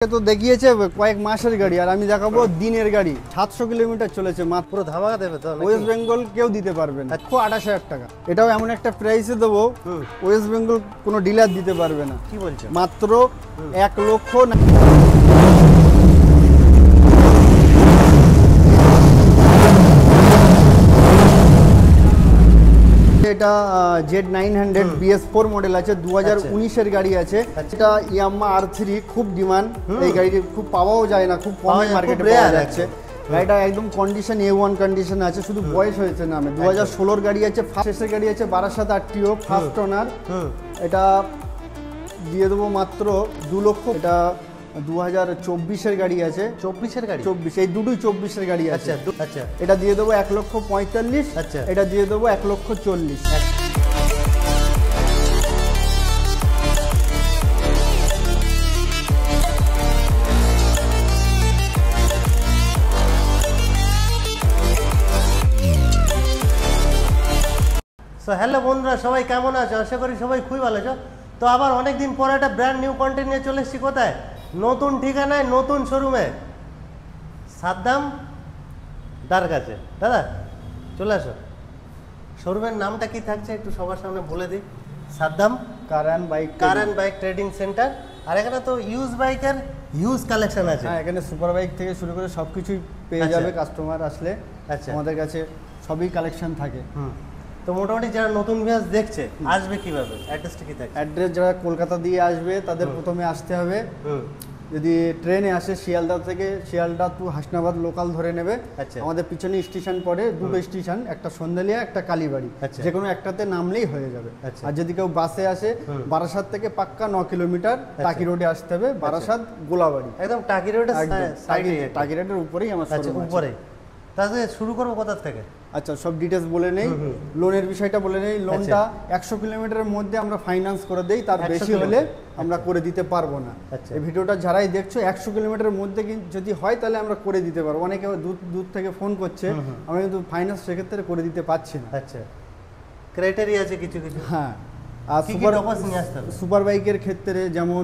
তো দেখিয়েছে কয়েক মাসের গাড়ি আর আমি দেখাবো দিনের গাড়ি 700 কিলোমিটার চলেছে মাত্র। ধামাকা দেবে তো ওয়েস্ট বেঙ্গল কেউ দিতে পারবে না, 28,000 টাকা। এটাও এমন একটা প্রাইসে দেবো ওয়েস্ট বেঙ্গল কোনো ডিলার দিতে পারবে না। কি বলছো? মাত্র 1 লক্ষ। এটা Z900 BS4 মডেল আছে, 2019 এর গাড়ি আছে। এটা ইয়ামাহা R3 খুব ডিমান্ড, এই গাড়িটি খুব পাওয়াও যায় না, খুব কম মার্কেটে পাওয়া যাচ্ছে। গাড়িটা একদম কন্ডিশন A1 কন্ডিশন আছে, শুধু বয়স হয়েছে নামে। 2016 গাড়ি আছে, ফার্স্টের গাড়ি আছে, 12/7 RTO ফার্স্ট ওনার। এটা দিয়ে দেবো মাত্র 2 লক্ষ। এটা 2024 গাড়ি আছে। 24 গাড়ি? 24, এই দুটোই 24 গাড়ি আছে। আচ্ছা, এটা দিয়ে দেবো 1,45,000। আচ্ছা, এটা দিয়ে দেবো 1,40,000। হ্যালো বন্ধুরা, সবাই কেমন আছো? আশা করি সবাই খুবই ভালো আছো। তো আবার অনেকদিন পর একটা ব্র্যান্ড নিউ কন্টেন্ট নিয়ে চলে এসেছি। কোথায়? নতুন ঠিকানায়, নতুন শোরুমে, সাদ্দাম দার কাছে। দাদা চলে আসো। শোরুমের নামটা কি থাকছে একটু সবার সামনে বলে দিই। Saddam car and bike trading centre. আর এখানে তো ইউজ বাইকের হিউজ কালেকশন আছে। হ্যাঁ, এখানে সুপার বাইক থেকে শুরু করে সব কিছুই পেয়ে যাবে কাস্টমার আসলে। আচ্ছা, আমাদের কাছে সবই কালেকশন থাকে। তো মোটামুটি যারা নতুন ভিউয়ার্স দেখছে আসবে কিভাবে? অ্যাড্রেসটা কি থাকে? অ্যাড্রেস যারা কলকাতা দিয়ে আসবে তাদের প্রথমে আসতে হবে। যদি ট্রেনে আসে শিয়ালদা থেকে, শিয়ালদা টু হাসনাবাদ লোকাল ধরে নেবে। আমাদের পিছনে স্টেশন পড়ে, দুটো স্টেশন, একটা সন্ধ্যালিয়া, একটা কালীবাড়ি। যে কোনো একটাতে নামলেই হয়ে যাবে। আর যদি কেউ বাসে আসে, বারাসাত থেকে পাক্কা 9 কিলোমিটার টাকি রোডে আসতে হবে। বারাসাত গোলাবাড়ি, একদম টাকি রোডের সাইডে, টাকি রোডের উপরেই আমার শোরুম আছে। উপরে। তাহলে শুরু করবো কোথা থেকে? আচ্ছা, সব ডিটেলস বলে নেই। লোনের বিষয়টা বলে নেই। লোনটা 100 কিলোমিটারের মধ্যে আমরা ফাইন্যান্স করে দেই, তার বেশি হলে আমরা করে দিতে পারবো না। এই ভিডিওটা যারাই দেখছো 100 কিলোমিটারের মধ্যে যদি হয় তাহলে আমরা করে দিতে পারবো। অনেকে দূর থেকে ফোন করছে, আমরা কিন্তু ফাইন্যান্স সেক্ষেত্রে করে দিতে পারছি না। আচ্ছা, ক্রাইটেরিয়া আছে কিছু কিছু। হ্যাঁ, আর সুপার বাইকের ক্ষেত্রে যেমন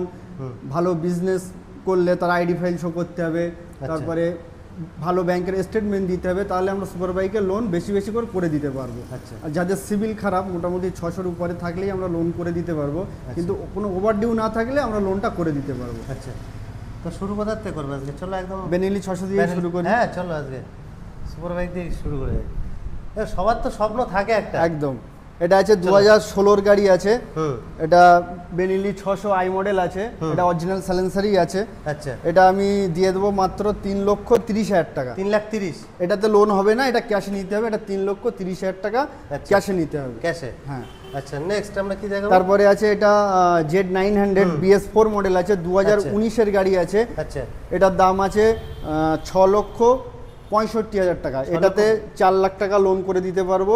ভালো বিজনেস করলে তার আইডি ফাইল শো করতে হবে, তারপরে ভালো ব্যাংকের স্টেটমেন্ট দিতে হবে, তাহলে আমরা সুপার বাইকের লোন বেশি বেশি করে দিতে পারবো। আর যাদের সিভিল খারাপ, মোটামুটি 600-র উপরে থাকলেই আমরা লোন করে দিতে পারবো, কিন্তু কোনো ওভারডিউ না থাকলে আমরা লোনটা করে দিতে পারবো। আচ্ছা, তো শুরু কোথা থেকে করবো আজকে? চলো একদম বেনিলি 600 দিয়ে শুরু করি। হ্যাঁ চলো, আজকে সুপার বাইক দিয়ে শুরু করে যাই। সবার তো স্বপ্ন থাকে একটা। একদম। এটা আছে 2016 গাড়ি আছে। এটা বেনিলি 600 আই মডেল আছে। এটা অরিজিনাল সাইলেন্সারই আছে। আচ্ছা, এটা আমি দিয়ে দেবো মাত্র 3,30,000 টাকা। 3,30,000? এটাতে লোন হবে না, এটা ক্যাশে নিতে হবে। এটা 3,30,000 টাকা ক্যাশে নিতে হবে। ক্যাশে? হ্যাঁ। আচ্ছা, নেক্সট আমরা কি দেখাবো? তারপরে আছে এটা Z900 BS4 মডেল আছে, 2019 এর গাড়ি আছে। আচ্ছা, এটার দাম আছে 6,65,000 টাকা। এটাতে 4 লাখ টাকা লোন করে দিতে পারবো।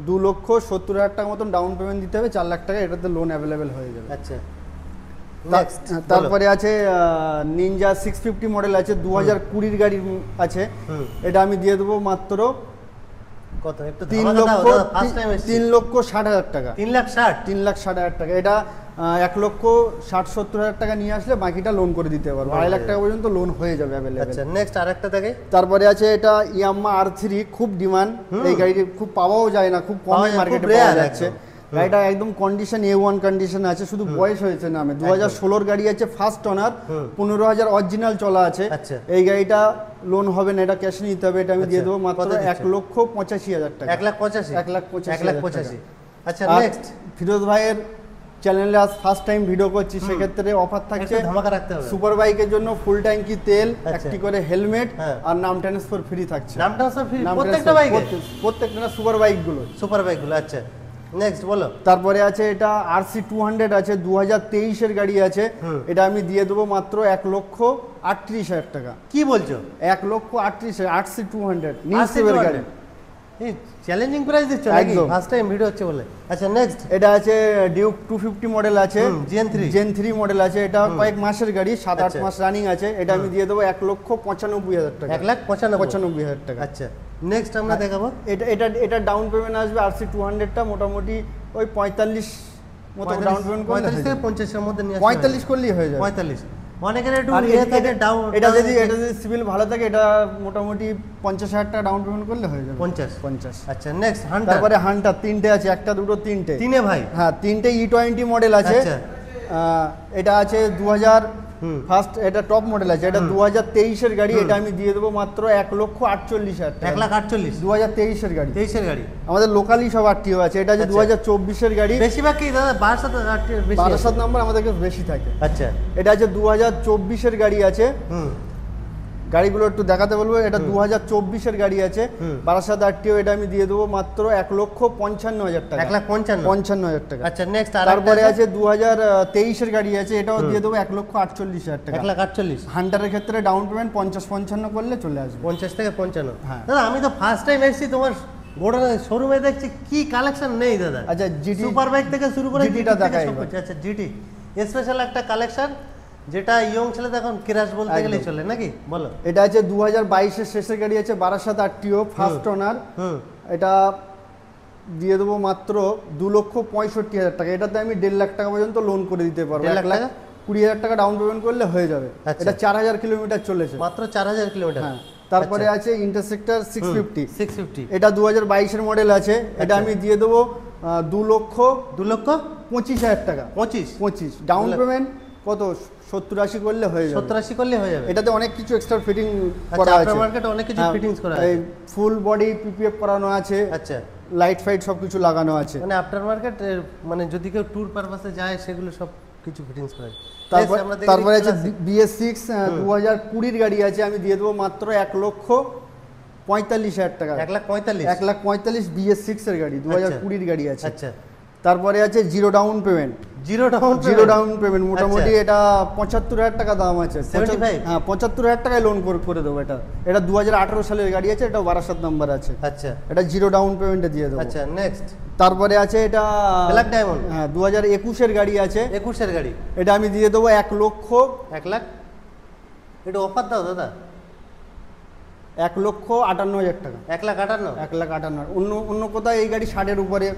2,70,000 টাকা মতন ডাউন পেমেন্ট দিতে হবে, 4 লাখ টাকা এটাতে লোন অ্যাভেলেবেল হয়ে যাবে। আচ্ছা, তারপরে আছে নিনজা 650 মডেল আছে, 2020 গাড়ির আছে। এটা আমি দিয়ে দেবো মাত্র কত? 3,60,000 টাকা। 3,60,000 টাকা। এটা 1,60,70,000 টাকা নিয়ে আসলে বাকিটা লোন করে দিতে পারবো। 2.5 লাখ টাকা পর্যন্ত লোন হয়ে যাবে অ্যাভেলেবল। আচ্ছা, নেক্সট আরেকটা দেখে। তারপরে আছে এটা ইয়ামাহা R3 খুব ডিমান্ড, এই গাড়িটি খুব পাওয়াও যায় না, খুব কম মার্কেটে পাওয়া যাচ্ছে। গাড়িটা একদম কন্ডিশন A1 কন্ডিশন আছে, শুধু বয়স হয়েছে নামে। 2016 গাড়ি আছে, ফার্স্ট ওনার, 15,000 অরিজিনাল চলা আছে। এই গাড়িটা লোন হবে না, এটা ক্যাশে নিতে হবে। এটা আমি দিয়ে দেবো মাত্র 1,85,000 টাকা। 1,85,000? আচ্ছা, নেক্সট ফিরোজ ভাইয়ের চ্যানেলে আজ ফার্স্ট টাইম ভিডিও করছি, সেক্ষেত্রে অফার থাকছে ধামাকা রাখতে হবে। সুপার বাইকের জন্য ফুল ট্যাঙ্কি তেল, একটি করে হেলমেট আর নাম ট্রান্সফার ফ্রি থাকছে। নাম ট্রান্সফার ফ্রি প্রত্যেকটা বাইকে? প্রত্যেকটা সুপার বাইকগুলো। আচ্ছা, নেক্সট বলো। তারপরে আছে এটা RC 200 আছে, 2023 এর গাড়ি আছে। এটা আমি দিয়ে দেবো মাত্র 1,38,000 টাকা। কি বলছো? 1,38,000 RC 200 নিউ সেভের গাড়ি। এই চ্যালেঞ্জিং প্রাইস দিচ্ছ নাকি? ফার্স্ট টাইম ভিডিও হচ্ছে বলে। আচ্ছা, নেক্সট এটা আছে ডিউক 250 মডেল আছে, জেন 3 মডেল আছে। এটা কয়েক মাসের গাড়ি, 7-8 মাস রানিং আছে। এটা আমি দিয়ে দেবো 1,95,000 টাকা। 1,95,000 টাকা। আচ্ছা, নেক্সট আমরা দেখাবো। এটা ডাউন পেমেন্ট আসবে RC 200টা মোটামুটি ওই 45 মতো ডাউন পেমেন্ট করলে 45 থেকে 50 এর মধ্যে নিয়ে 45 করলেই হয়ে যাবে। 45 অনেকের একটু আর ইয়ে থাকে ডাউন, এটা যদি সিভিল ভালো থাকে এটা মোটামুটি 50,000 টাকা ডাউন পেমেন্ট করলে হয়ে যাবে। 50। আচ্ছা নেক্সট হান্টার। তারপরে হান্টার তিনটে আছে, একটা দুটো তিনটে। তিনে ভাই? হ্যাঁ, তিনটে E20 মডেল আছে। এটা আছে 2000 ফার্স্ট, এটা টপ মডেল আছে, এটা 2023 এর গাড়ি। এটা আমি দিয়ে দেবো মাত্র 1,48,000 টাকা। 1,48,000 2023 এর গাড়ি। 23 এর গাড়ি আমাদের লোকালি সব আরটিও আছে। এটা আছে 2024 এর গাড়ি। বেশিরভাগ কি দাদা 12 নাম্বার আমাদের কাছে বেশি থাকে। আচ্ছা, এটা আছে 2024 এর গাড়ি আছে। গাড়িগুলো একটু দেখাতে বলবো। এটা 2024 এর গাড়ি আছে, 12 আরটিও। এটা আমি দিয়ে দেবো মাত্র 1,55,000 টাকা। 1,55,000 টাকা। আচ্ছা নেক্সট। তারপরে আছে 2023 এর গাড়ি আছে, এটাও দিয়ে দেবো 1,48,000 টাকা। 1,48,000। হান্টারের ক্ষেত্রে ডাউন পেমেন্ট 50-55 করলে চলে আসবে। 50 থেকে 55। হ্যাঁ দাদা আমি তো ফার্স্ট টাইম এসেছি তোমার গোডাউন শোরুমে, দেখছি কি কালেকশন নেই দাদা। আচ্ছা, জিটি সুপার বাইক থেকে শুরু করে জিটিটা দেখাই। আচ্ছা জিটি স্পেশাল একটা কালেকশন, যেটা ইয়ং ছেলে এখন ক্রাশ বলতে গেলেই চলে নাকি, বলো। এটা আছে 2022 এর শেষের গাড়ি আছে, 12 আরটিও ফার্স্ট ওনার। এটা দিয়ে দেবো মাত্র 2,65,000 টাকা। এটাতে আমি 1.5 লাখ টাকা পর্যন্ত লোন করে দিতে পারবো। 1,20,000 টাকা ডাউন পেমেন্ট করলে হয়ে যাবে। এটা 4000 কিলোমিটার চলেছে, মাত্র 4000 কিলোমিটার। হ্যাঁ। তারপরে আছে ইন্টারসেক্টর 650। 650 এটা 2022 এর মডেল আছে। এটা আমি দিয়ে দেবো 2,25,000 টাকা। 25 ডাউন পেমেন্ট কত 70-80 করলে হয়ে যাবে। 70-80 করলে হয়ে যাবে। এটাতে অনেক কিছু এক্সট্রা ফিটিং করা আছে। আফটার মার্কেট অনেক কিছু ফিটিংস করা আছে। এই ফুল বডি পিপিএফ করানো আছে। আচ্ছা, লাইট ফাইট সব কিছু লাগানো আছে। মানে আফটার মার্কেট, মানে যদি কেউ ট্যুর পারপাসে যায় সেগুলো সব কিছু ফিটিংস করা আছে। তারপরে আছে BS6 2020 এর গাড়ি আছে, আমি দিয়ে দেবো মাত্র 1,45,000 টাকা। 1,45,000 BS6 এর গাড়ি, 2020 এর গাড়ি আছে। আচ্ছা, তারপরে আছে জিরো ডাউন পেমেন্ট। মোটামুটি এটা 75,000 টাকা দাম আছে। হ্যাঁ, 75,000 টাকায় লোন করে দেবো। এটা 2018 সালের গাড়ি আছে, এটা 12 নাম্বার আছে। আচ্ছা, এটা জিরো ডাউন পেমেন্টে দিয়ে দেবো। আচ্ছা নেক্সট। তারপরে আছে এটা ব্ল্যাক ডায়মন্ড। হ্যাঁ, 2021 এর গাড়ি আছে। 21 এর গাড়ি। এটা আমি দিয়ে দেবো 1 লাখ। এটা অফার দাও দাদা। 1,58,000 টাকা। 1,58,000। 1,58,000। অন্য কোথায় এই গাড়ি 60 এর উপরে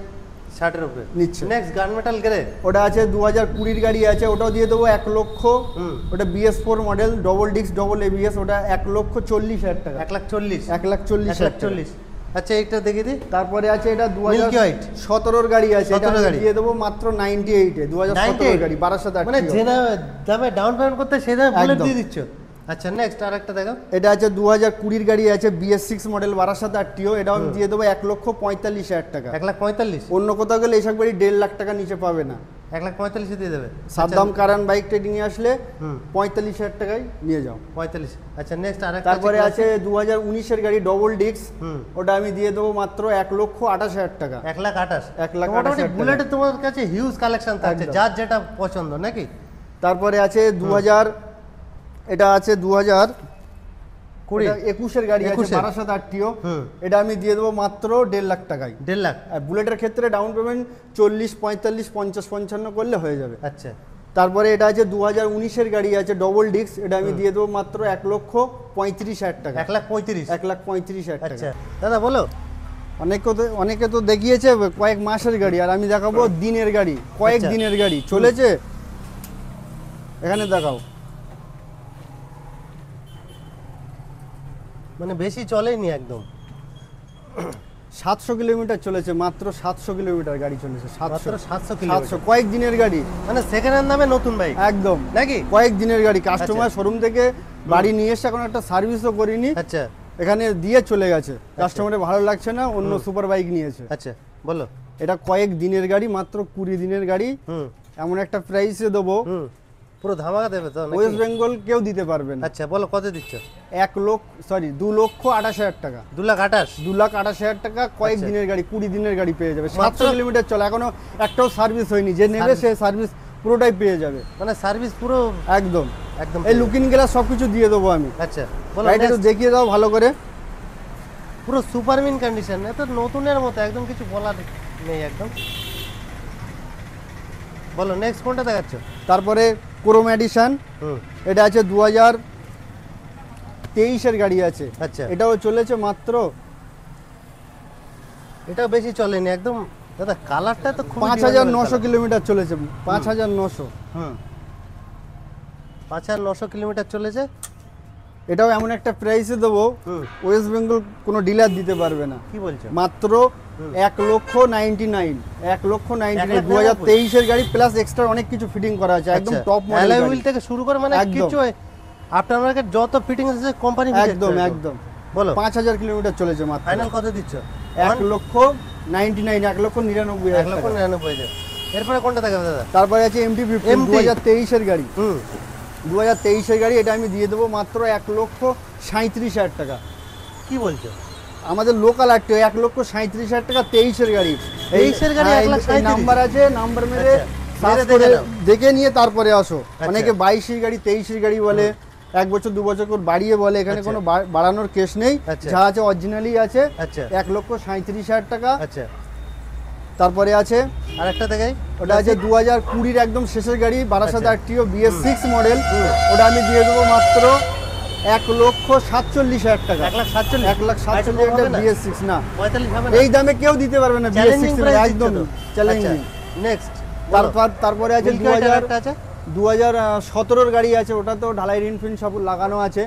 নিচ্ছে। Next gunmetal grey. ওটা আছে 2020 গাড়ি আছে, ওটাও দিয়ে দেবো 1 লক্ষ। ওটা BS4 model, double disc double ABS। ওটা 1,40,000 টাকা। 1,40,000। আচ্ছা এটা দেখে দিই। তারপরে আছে এটা 2017 গাড়ি আছে, এটা দিয়ে দেবো মাত্র 98 এ। 2017 গাড়ি 12,000। মানে যে দামে ডাউন পেমেন্ট করতে সেই দামে বুলেট দিয়ে দিচ্ছ। আচ্ছা নেক্সট আরেকটা দেখো। এটা আছে 2020 গাড়ি আছে, BS6 মডেল 12,000 আরটিও। এটাও আমি দিয়ে দেবো 1,45,000 টাকা। 1,45,000। অন্য কোথাও গেলে এইসব গাড়ি 1.5 লাখ টাকা নিচে পাবে না। 1,45,000 দিয়ে দেবে। সাদ্দাম কারান বাইক ট্রেডিং এ আসলে 45,000 টাকায় নিয়ে যাও। 45। আচ্ছা নেক্সট আরেকটা। তারপরে আছে 2019 এর গাড়ি ডবল ডিস্ক। ওটা আমি দিয়ে দেবো মাত্র 1,28,000 টাকা। 1,28,000। বুলেটে তোমার কাছে হিউজ কালেকশন থাকছে, যার যেটা পছন্দ নাকি। তারপরে আছে 2000, এটা আছে 2021 এর গাড়ি আছে, 12,000 আরটিও। এটা আমি দিয়ে দেবো মাত্র 1.5 লাখ টাকায়। 1.5 লাখ। বুলেটের ক্ষেত্রে ডাউন পেমেন্ট 40, 45, 50, 55 করলে হয়ে যাবে। আচ্ছা। তারপরে এটা আছে 2019 এর গাড়ি আছে, ডবল ডিস্ক। এটা আমি দিয়ে দেবো মাত্র 1,35,000 টাকা। 1,35,000 টাকা। আচ্ছা দাদা বলো। অনেকে তো দেখিয়েছে কয়েক মাসের গাড়ি, আর আমি দেখাবো দিনের গাড়ি, কয়েক দিনের গাড়ি চলেছে। এখানে দেখাও, মানে বেশি চলেনি একদম। 700 কিলোমিটার চলেছে, মাত্র 700 কিলোমিটার গাড়ি চলেছে। 700 কিলোমিটার, কয়েক দিনের গাড়ি, মানে সেকেন্ড হ্যান্ড দামে নতুন বাইক একদম নাকি। কয়েক দিনের গাড়ি, কাস্টমার শোরুম থেকে বাড়ি নিয়ে এসে এখন একটা সার্ভিসও করিনি। আচ্ছা, এখানে দিয়ে চলে গেছে, কাস্টমারের ভালো লাগছে না, অন্য সুপার বাইক নিয়েছে। আচ্ছা বলো। এটা কয়েক দিনের গাড়ি, মাত্র 20 দিনের গাড়ি। এমন একটা প্রাইসে দেবো, পুরো ধামাকা দেবে তো। ওয়েস্ট বেঙ্গল কেউ দিতে পারবে না। আচ্ছা বলো কত দিচ্ছ। 2,28,000 টাকা। 2,28,000 টাকা কয়েক দিনের গাড়ি, 20 দিনের গাড়ি পেয়ে যাবে। 700 কিলোমিটার চলে, এখনো একটাও সার্ভিস হয়নি। যে নেবে সে সার্ভিস পুরোটাই পেয়ে যাবে, মানে সার্ভিস পুরো একদম একদম। এই লুকিং গ্লাস সবকিছু দিয়ে দেবো আমি। আচ্ছা গাড়িটা একটু দেখিয়ে দাও ভালো করে। পুরো সুপারমিন কন্ডিশন, এত নতুনের মতো, একদম কিছু বলার নেই একদম। বলো নেক্সট কোনটা দেখাচ্ছ। তারপরে ক্রোম এডিশন, এটা আছে 2023 এর গাড়ি আছে। আচ্ছা, এটাও চলেছে মাত্র, এটাও বেশি চলেনি একদম দাদা। কালারটা তো খুব 5,900 কিলোমিটার চলেছে, 5,900। 5,900 কিলোমিটার চলেছে। এটাও এমন একটা প্রাইসে দেবো ওয়েস্ট বেঙ্গল কোনো ডিলার দিতে পারবে না। কি বলছো? মাত্র 1,99,000 1,99,000 2023 এর গাড়ি প্লাস এক্সট্রা অনেক কিছু ফিটিং করা আছে, একদম টপ মডেল অ্যালয় হুইল থেকে শুরু করে মানে কিছু আফটার মার্কেট যত ফিটিং আছে কোম্পানি একদম একদম। বলো 5,000 কিলোমিটার চলেছে মাত্র। ফাইনাল কত দিচ্ছ? 1,99,000 1,99,000 1,99,000। এরপরে কোনটা দেখাবে দাদা? তারপরে আছে MT-15 2023 এর গাড়ি। 2023 এর গাড়ি, এটা আমি দিয়ে দেবো মাত্র 1,37,000 টাকা। কি বলছো? আমাদের লোকাল আটটি 1,37,000 টাকা 23 এর গাড়ি। 23 এর গাড়ি 1,37,000 নাম্বার আছে, নাম্বার মেরে দেখে নিয়ে তারপরে আসো। অনেকে 22 এর গাড়ি 23 এর গাড়ি বলে, 1 বছর 2 বছর করে বাড়িয়ে বলে, এখানে কোনো বাড়ানোর কেস নেই, যা আছে অরিজিনালি আছে। 1,37,000 টাকা। তারপরে আছে আরেকটা দেখাই, ওটা আছে 2020 এর একদম শেষের গাড়ি, বারাসাত আরটিও BS6 মডেল। ওটা আমি দিয়ে দেবো মাত্র 1,47,000 টাকা। 1,47,000 BS6 না, এই দামে কেউ দিতে পারবে না BS6 একদম চ্যালেঞ্জিং। নেক্সট তারপরে আছে 2017 গাড়ি আছে, ওটা তো ঢালাই রিন ফিন সব লাগানো আছে,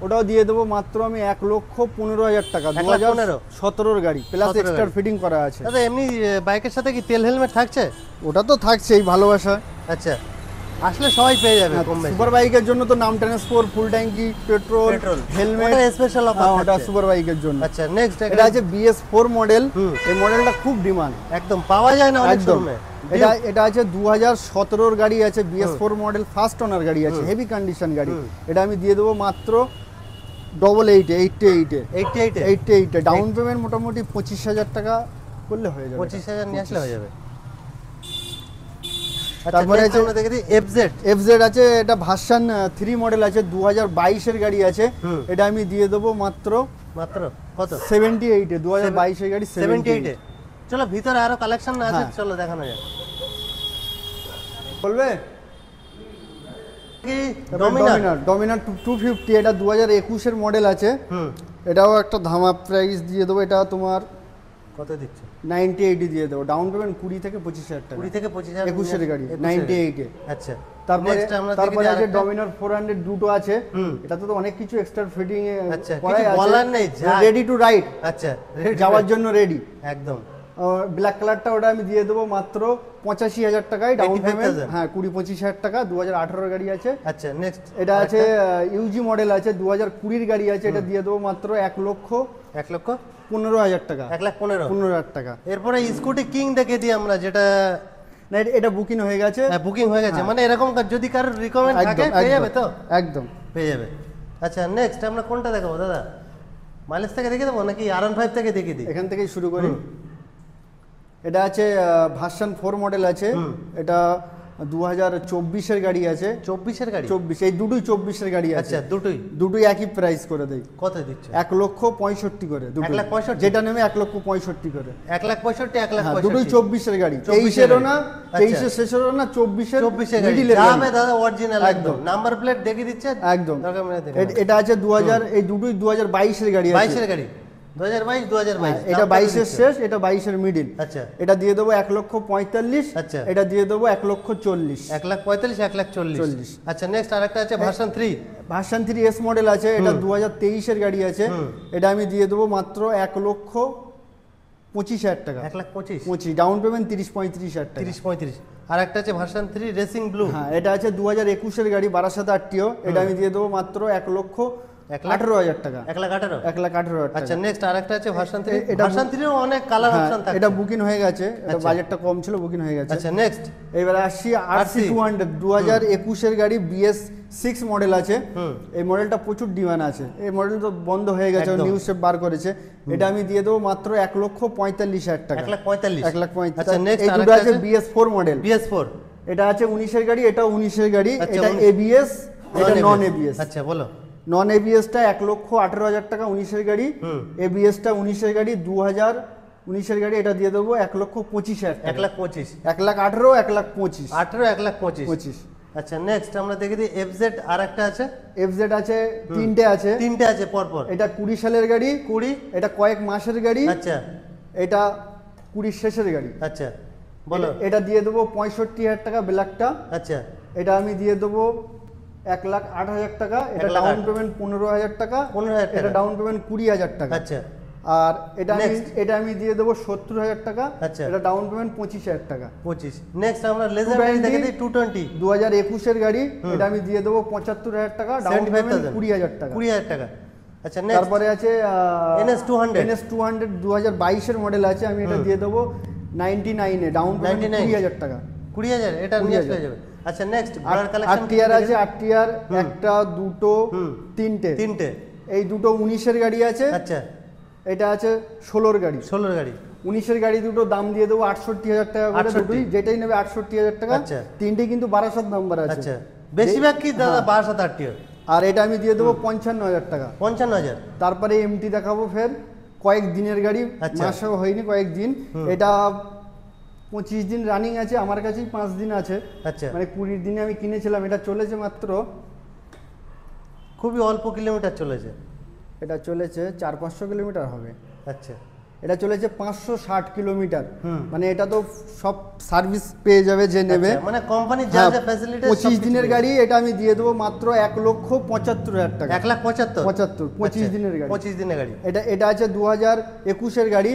ওটাও দিয়ে দেবো মাত্র আমি 1,15,000 টাকা। 2017 গাড়ি প্লাস এক্সট্রা ফিটিং করা আছে। দাদা এমনি বাইকের সাথে কি তেল হেলমেট থাকছে? ওটা তো থাকছেই, ভালোবাসা। আচ্ছা, আসলে সবাই পেয়ে যাবে। সুপার বাইকের জন্য তো নাম ট্রান্সপোর্ট, ফুল ট্যাঙ্কি, পেট্রোল, হেলমেট, ওটা স্পেশাল অফার। ওটা সুপার বাইকের জন্য। আচ্ছা নেক্সট এটা আছে BS4 মডেল। এই মডেলটা খুব ডিমান্ড, একদম পাওয়া যায় না অনেক শোরুমে। এটা আছে 2017 গাড়ি আছে, BS4 মডেল, ফার্স্ট ওনার গাড়ি আছে, হেভি কন্ডিশন গাড়ি। এটা আমি দিয়ে দেবো মাত্র 88,000 ডাউন পেমেন্ট মোটামুটি 25,000 টাকা করলে হয়ে যাবে। 25,000 নিয়ে আসলে হয়ে যাবে। তারপরে আছে আমরা দেখে দিই FZ আছে, এটা ভার্সন 3 মডেল আছে, 2022 এর গাড়ি আছে। এটা আমি দিয়ে দেবো মাত্র কত? 78 2022 এর গাড়ি 78। চলো ভিতরে আরো কালেকশন আছে, চলো দেখানো যাক। বলবে কি ডমিনার 250, এটা 2021 এর মডেল আছে। এটাও একটা ধামা প্রাইস দিয়ে দেবো। এটা তোমার কত দিচ্ছ? 98 দিয়ে দেবো, ডাউন পেমেন্ট 20 থেকে 25,000 টাকা। 20 থেকে 25,000 21 এর গাড়ি 98 এ। আচ্ছা, তারপরে আছে ডমিনার 400 দুটো আছে, এটাতে তো অনেক কিছু এক্সট্রা ফিটিং করা আছে, বলার নেই, রেডি টু রাইড। আচ্ছা, যাওয়ার জন্য রেডি একদম। ব্ল্যাক কালারটা ওটা আমি দিয়ে দেবো মাত্র 85,000 টাকায়, ডাউন পেমেন্ট 20-25,000 টাকা। 2018 গাড়ি আছে। আচ্ছা নেক্সট এটা আছে UG মডেল আছে, 2020 গাড়ি আছে, এটা দিয়ে দেবো মাত্র 1,15,000 টাকা। 1,15,000 টাকা। এরপরে স্কুটি কিং দেখে দিই আমরা, যেটা না এটা বুকিং হয়ে গেছে। বুকিং হয়ে গেছে, মানে এরকম যদি কারোর রিকমেন্ড থাকে পেয়ে যাবে তো? একদম পেয়ে যাবে। আচ্ছা নেক্সট আমরা কোনটা দেখাবো দাদা? মাইলেজ থেকে দেখে দেবো নাকি R15 থেকে দেখে দিই? এখান থেকেই শুরু করি। এটা আছে ভার্সন 4 মডেল আছে, এটা 2024 এর গাড়ি আছে। 24 এর গাড়ি? 24, এই দুটোই 24 এর গাড়ি আছে। আচ্ছা, দুটোই একই প্রাইস করে দেই। কত দিচ্ছ? 1,65,000 করে দুটো। 1,65,000 যেটা নেবে 1,65,000 করে। 1,65,000 দুটোই 24 এর গাড়ি, 23 এরও না, 23 এর শেষেরও না, 24 এর মিডল এর গাড়ি। যাবে দাদা অরিজিনাল একদম, নাম্বার প্লেট দেখিয়ে দিচ্ছে একদম। এটা আছে 2000, এই দুটোই 2022 এর গাড়ি আছে। 22 এর গাড়ি 2022। এটা 22 এর শেষ, এটা 22 এর মিডল। আচ্ছা, এটা দিয়ে দেবো 1,45,000। আচ্ছা, এটা দিয়ে দেবো 1,40,000। 1,45,000 1,40,000। আচ্ছা নেক্সট আরেকটা আছে ভার্সন 3 S মডেল আছে, এটা 2023 এর গাড়ি আছে। এটা আমি দিয়ে দেবো মাত্র 1,25,000 টাকা। 1,25,000 ডাউন পেমেন্ট 30-35,000 টাকা। 30-35। আর একটা আছে ভার্সন 3 রেসিং ব্লু। এটা আছে 2021 এর গাড়ি, বারাসাত আরটিও। এটা আমি দিয়ে দেবো মাত্র 1,18,000 টাকা। 1,18,000 টাকা। আচ্ছা নেক্সট আরেকটা আছে ভার্সন 3। ভার্সন 3 এও অনেক কালার অপশন থাকে। এটা বুকিং হয়ে গেছে, এটা বাজেটটা কম ছিল, বুকিং হয়ে গেছে। আচ্ছা নেক্সট এবারে আসছি RC200 2021 এর গাড়ি, BS6 মডেল আছে। এই মডেলটা প্রচুর ডিমান্ড আছে, এই মডেল তো বন্ধ হয়ে গেছে, নিউ শেপ বার করেছে। এটা আমি দিয়ে দেবো মাত্র 1,45,000 টাকা। 1,45,000। আচ্ছা নেক্সট এই দুটো আছে BS4 মডেল। BS4 এটা আছে 19 এর গাড়ি, এটা 19 এর গাড়ি। এটা ABS, এটা নন ABS। আচ্ছা বলো। নন ABS-টা 1,18,000 টাকা 19 এর গাড়ি। ABS-টা 19 এর গাড়ি, 2019 এর গাড়ি। এটা দিয়ে দেবো 1,25,000 টাকা। 1,25,000। 1,18,000, 1,25,000। 1,25,000। আচ্ছা নেক্সট আমরা দেখে দিই FZ আরেকটা আছে। FZ আছে, তিনটে আছে পরপর। এটা 20 সালের গাড়ি, 20। এটা কয়েক মাসের গাড়ি। আচ্ছা, এটা 20 শেষের গাড়ি। আচ্ছা বলো। এটা দিয়ে দেবো 65,000 টাকা ব্ল্যাকটা। আচ্ছা, এটা আমি দিয়ে দেবো 1,08,000 টাকা, এটা 1,08,000 ডাউন পেমেন্ট 15,000 টাকা, 15,000 টাকা। এটা ডাউন পেমেন্ট 20,000 টাকা। আচ্ছা আর Next. এটা আমি দিয়ে দেবো 70,000 টাকা, আচ্ছা। এটা ডাউন পেমেন্ট 25,000 টাকা। 25। নেক্সট আমরা লেজার গাড়ি দেখে দিই 220 2021 এর গাড়ি, এটা আমি দিয়ে দেবো 75,000 টাকা, ডাউন পেমেন্ট 20,000 টাকা। 20,000 টাকা। আচ্ছা নেক্সট তারপরে আছে NS 200 NS 200 2022 এর মডেল আছে, আমি এটা দিয়ে দেবো 99 এ, ডাউন পেমেন্ট 99 20,000 টাকা। 20,000 এটা 20,000 নেক্সট হয়ে যাবে। আচ্ছা নেক্সট ব্রার কালেকশন আরটিআর আছে, আরটিআর একটা, দুটো, তিনটে। তিনটে। এই দুটো 19 এর গাড়ি আছে, আচ্ছা এটা আছে 16 এর গাড়ি। 16 গাড়ি 19 এর গাড়ি দুটো দাম দিয়ে দেবো 68,000 টাকা করে, 68 দুটোই যেটাই নেবে 68,000 টাকা। আচ্ছা। তিনটে কিন্তু 1200 নাম্বার আছে। আচ্ছা বেশিরভাগ কি দাদা 1280 আর এটা আমি দিয়ে দেবো 55,000 টাকা। 55,000। তারপরে এমটি দেখাবো ফের, কয়েক দিনের গাড়ি, আচ্ছা। মাসও হয়নি, কয়েকদিন। এটা 25 দিন রানিং আছে, আমার কাছেই 5 দিন আছে, আচ্ছা মানে 20 দিনে আমি কিনেছিলাম। এটা চলেছে মাত্র, খুবই অল্প কিলোমিটার চলেছে। এটা চলেছে 400-500 কিলোমিটার হবে। আচ্ছা এটা চলেছে 560 কিলোমিটার, মানে এটা তো সব সার্ভিস পেয়ে যাবে যে নেবে। আচ্ছা, মানে কোম্পানির যা যা ফ্যাসিলিটি 25 দিনের গাড়ি, এটা আমি দিয়ে দেবো মাত্র 1,75,000 টাকা। 1,75,000 25 দিনের গাড়ি। 25 দিনের গাড়ি। এটা আছে 2021 এর গাড়ি,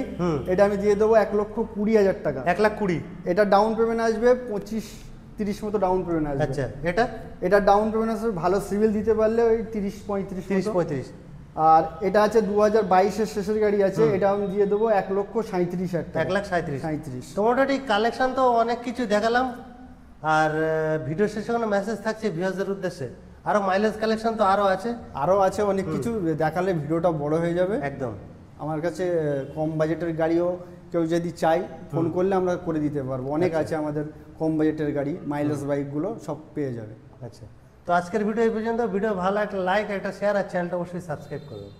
এটা আমি দিয়ে দেবো 1,20,000 টাকা। 1,20,000। এটা ডাউন পেমেন্ট আসবে 25-30 মতো ডাউন পেমেন্ট আসবে। আচ্ছা এটা এটা ডাউন পেমেন্ট আসবে, ভালো সিভিল দিতে পারলে ওই 30-35 30-35। আর এটা আছে 2022 এর শেষের গাড়ি আছে, এটা আমি দিয়ে দেবো 1,37,000 টাকা। 1,37,000। তো মোটামুটি কালেকশন তো অনেক কিছু দেখালাম, আর ভিডিও শেষে কোনো মেসেজ থাকছে ভিউয়ারদের উদ্দেশ্যে? আরো মাইলেজ কালেকশন তো আরো আছে? আরও আছে অনেক কিছু, দেখালে ভিডিওটা বড় হয়ে যাবে। একদম। আমার কাছে কম বাজেটের গাড়িও কেউ যদি চাই, ফোন করলে আমরা করে দিতে পারবো। অনেক আছে আমাদের কম বাজেটের গাড়ি, মাইলেজ বাইকগুলো সব পেয়ে যাবে। আচ্ছা তো আজকের ভিডিও এই পর্যন্ত। ভিডিও ভালো একটা লাইক, একটা শেয়ার, আর চ্যানেলটা অবশ্যই সাবস্ক্রাইব করবেন।